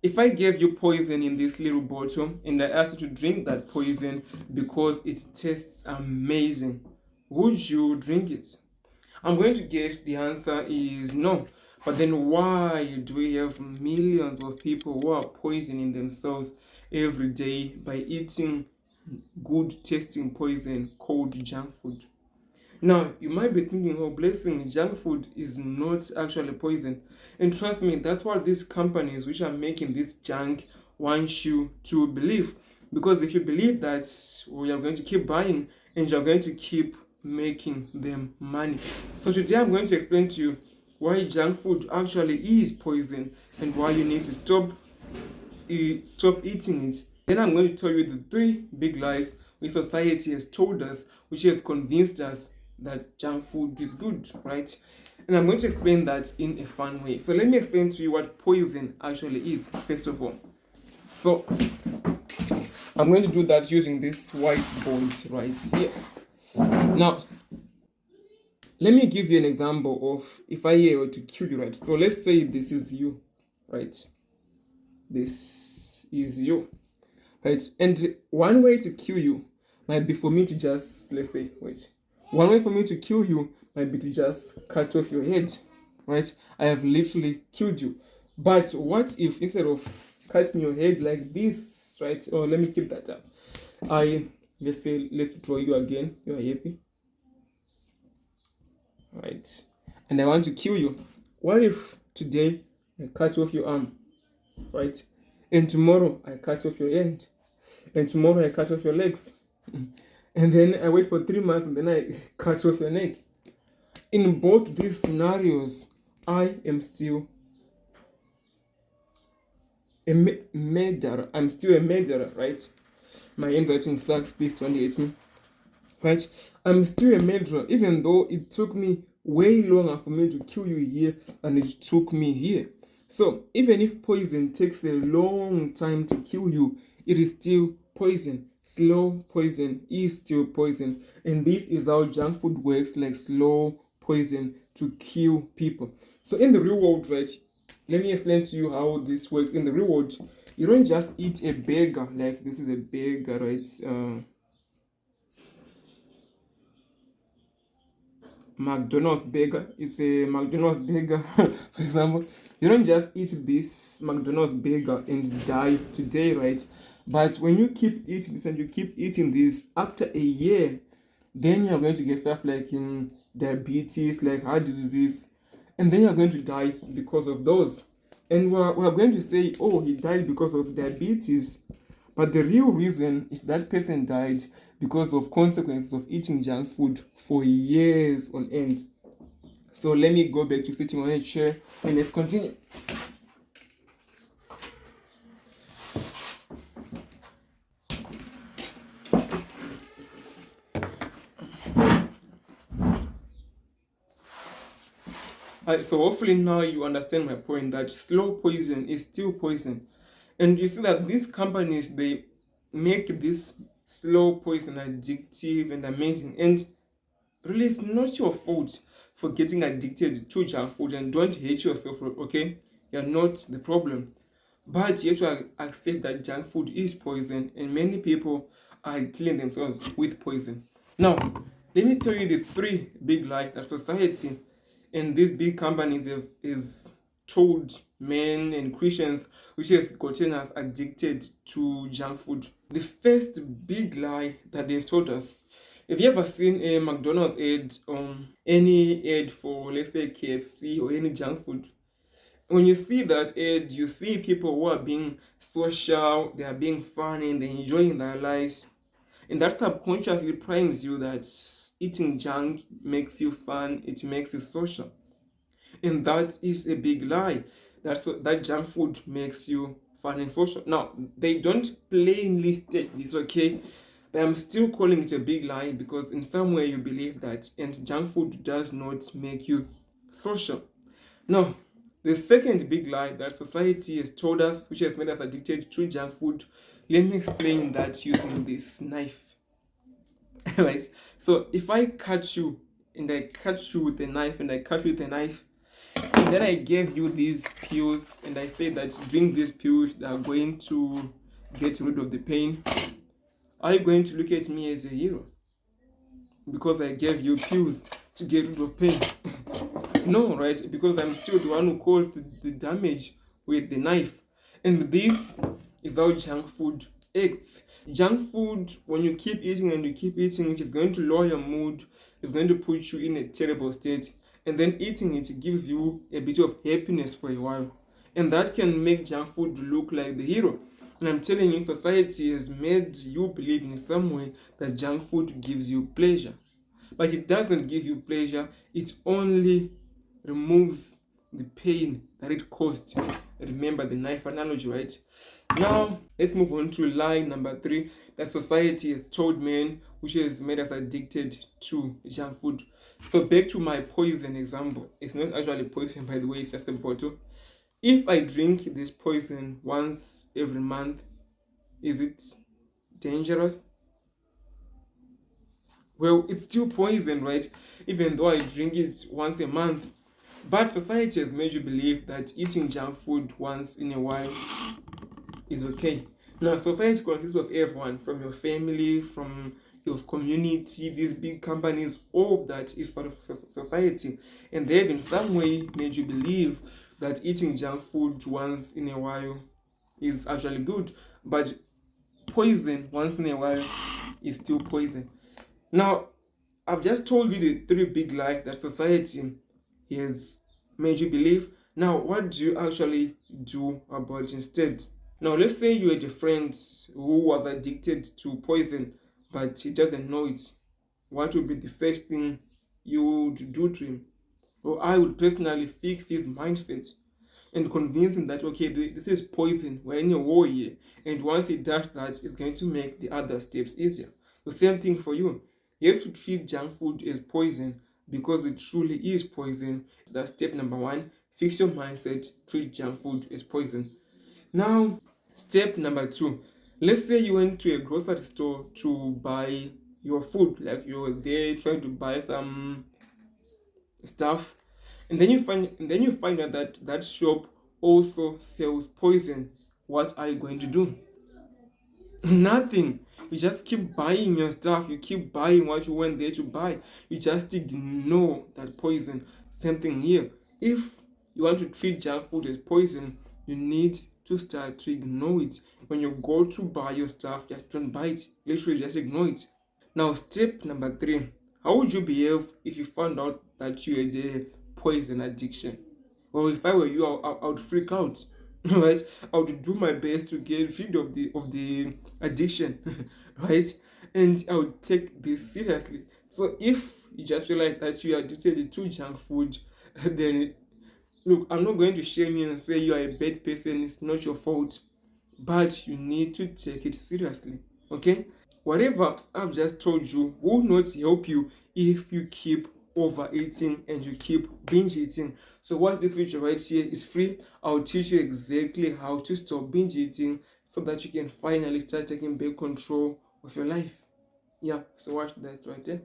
If I gave you poison in this little bottle and I asked you to drink that poison because it tastes amazing, would you drink it? I'm going to guess the answer is no. But then why do we have millions of people who are poisoning themselves every day by eating good tasting poison called junk food? Now, you might be thinking, oh, blessing, junk food is not actually poison. And trust me, that's what these companies which are making this junk want you to believe. Because if you believe that, well, you're going to keep buying and you're going to keep making them money. So today I'm going to explain to you why junk food actually is poison and why you need to stop eating it. Then I'm going to tell you the three big lies which society has told us, which has convinced us that junk food is good, right? And I'm going to explain that in a fun way. So let me explain to you what poison actually is, first of all. So I'm going to do that using this whiteboard right here. Now, let me give you an example of if I were to kill you, right? So let's say this is you, right? This is you, right? And one way to kill you might be for me to just, let's say, wait. One way for me to kill you might be to just cut off your head, right? I have literally killed you. But what if instead of cutting your head like this, right? Or let me keep that up. Let's draw you again. You are happy, right? And I want to kill you. What if today I cut off your arm, right? And tomorrow I cut off your hand. And tomorrow I cut off your legs. And then I wait for 3 months and then I cut off your neck. In both these scenarios, I am still a murderer. I'm still a murderer, right? My handwriting sucks, please don't hate me. Right? I'm still a murderer, even though it took me way longer for me to kill you here than it took me here. So even if poison takes a long time to kill you, it is still poison. Slow poison is still poison. And this is how junk food works, like slow poison to kill people. So in the real world, right, let me explain to you how this works. In the real world, you don't just eat a burger, like this is a burger, right? McDonald's burger. It's a McDonald's burger, for example. You don't just eat this McDonald's burger and die today, right? But when you keep eating this and you keep eating this, after a year, then you're going to get stuff like diabetes, like heart disease, and then you're going to die because of those. And we're going to say, oh, he died because of diabetes. But the real reason is that person died because of consequences of eating junk food for years on end. So let me go back to sitting on a chair and let's continue. So hopefully now you understand my point that slow poison is still poison. And you see that these companies, they make this slow poison addictive and amazing. And really, it's not your fault for getting addicted to junk food, and don't hate yourself, okay? You're not the problem. But you have to accept that junk food is poison, and many people are killing themselves with poison. Now, let me tell you the three big lies that society and these big companies is told men and Christians, which has gotten us addicted to junk food. The first big lie that they've told us. Have you ever seen a McDonald's ad, any ad for, let's say, KFC or any junk food? When you see that ad, you see people who are being social, they are being funny, they're enjoying their lives. And that subconsciously primes you that eating junk makes you fun, it makes you social. And that is a big lie. That's what that junk food makes you fun and social. Now, they don't plainly state this, okay? But I'm still calling it a big lie because in some way you believe that, and junk food does not make you social. Now, the second big lie that society has told us, which has made us addicted to junk food, let me explain that using this knife. Right? So if I cut you and I cut you with a knife and I cut you with a knife, And then I gave you these pills and I said that drink these pills that are going to get rid of the pain. Are you going to look at me as a hero because I gave you pills to get rid of pain? No, right? Because I'm still the one who caused the damage with the knife. And this is how junk food acts. Junk food, when you keep eating and you keep eating, it is going to lower your mood, it's going to put you in a terrible state. And then eating it gives you a bit of happiness for a while. And that can make junk food look like the hero. And I'm telling you, society has made you believe in some way that junk food gives you pleasure. But it doesn't give you pleasure, it only removes the pain that it caused. Remember the knife analogy, right? Now, let's move on to lie number 3 that society has told men, which has made us addicted to junk food. So, back to my poison example. It's not actually poison, by the way, it's just a bottle. If I drink this poison once every month, is it dangerous? Well, it's still poison, right? Even though I drink it once a month. But society has made you believe that eating junk food once in a while is okay. Now, society consists of everyone, from your family, from your community, these big companies, all of that is part of society. And they've in some way made you believe that eating junk food once in a while is actually good. But poison once in a while is still poison. Now, I've just told you the 3 big lies that society has made you believe. Now, what do you actually do about it instead? Now, let's say you had a friend who was addicted to poison, but he doesn't know it. What would be the first thing you would do to him? Or I would personally fix his mindset and convince him that, okay, this is poison, we're in a war here. And once he does that, it's going to make the other steps easier. The same thing for you. You have to treat junk food as poison because it truly is poison. That's step number 1. Fix your mindset, treat junk food as poison. Now, step number 2. Let's say you went to a grocery store to buy your food, like you're there trying to buy some stuff, and then you find out that that shop also sells poison. What are you going to do? Nothing. You just keep buying your stuff, you keep buying what you went there to buy, you just ignore that poison. Same thing here. If you want to treat junk food as poison, you need to start to ignore it. When you go to buy your stuff, just don't buy it, literally just ignore it. Now, step number 3. How would you behave if you found out that you had a poison addiction? Well, if I were you, I would freak out, right? I would do my best to get rid of the addiction, right? And I would take this seriously. So if you just realize that you are addicted to junk food, then look, I'm not going to shame you and say you are a bad person. It's not your fault, but you need to take it seriously. Okay? Whatever I've just told you will not help you if you keep overeating and you keep binge eating. So what this video right here is free. I'll teach you exactly how to stop binge eating so that you can finally start taking back control of your life. Yeah, so watch that right there.